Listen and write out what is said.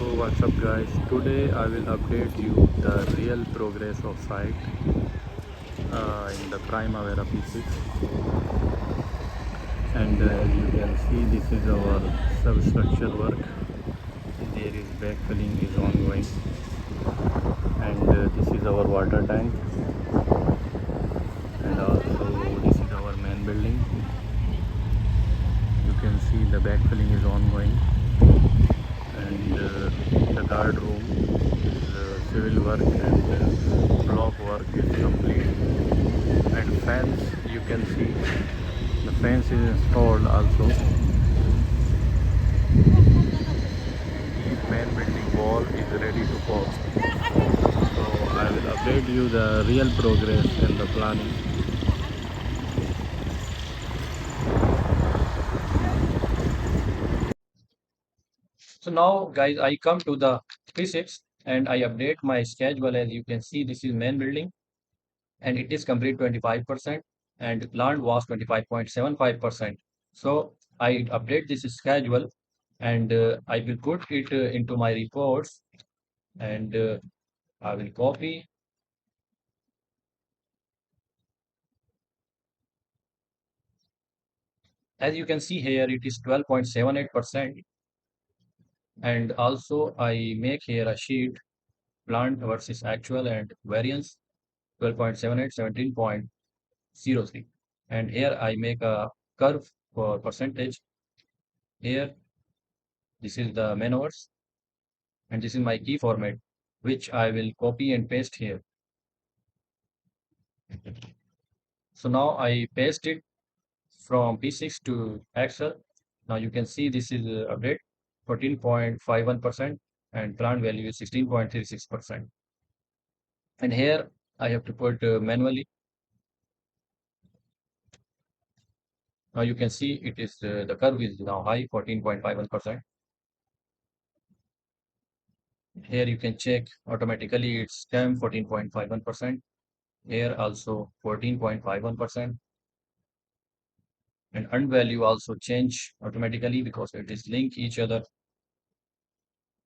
What's up guys? Today I will update you the real progress of site in the Primavera P6, and as you can see this is our substructure work. There is backfilling is ongoing, and this is our water tank, and also this is our main building. You can see the backfilling is ongoing, and the guard room is civil work, and block work is complete, and fence you can see the fence is installed also. Each main building wall is ready to fall, so I will update you the real progress and the planning. So now guys, I come to the P6 and I update my schedule. As you can see, this is main building and it is complete 25% and plant was 25.75%. So I update this schedule, and I will put it into my reports, and I will copy. As you can see here, it is 12.78%, and also I make here a sheet plant versus actual and variance 12.78, 17.03, and here I make a curve for percentage. Here this is the main hours, and this is my key format, which I will copy and paste here. So now I paste it from P6 to Excel. Now you can see this is update 14.51% and plant value is 16.36%. And here I have to put manually. Now you can see it is the curve is now high 14.51%. Here you can check automatically it's STEM 14.51%. Here also 14.51%. And earned value also change automatically because it is link each other.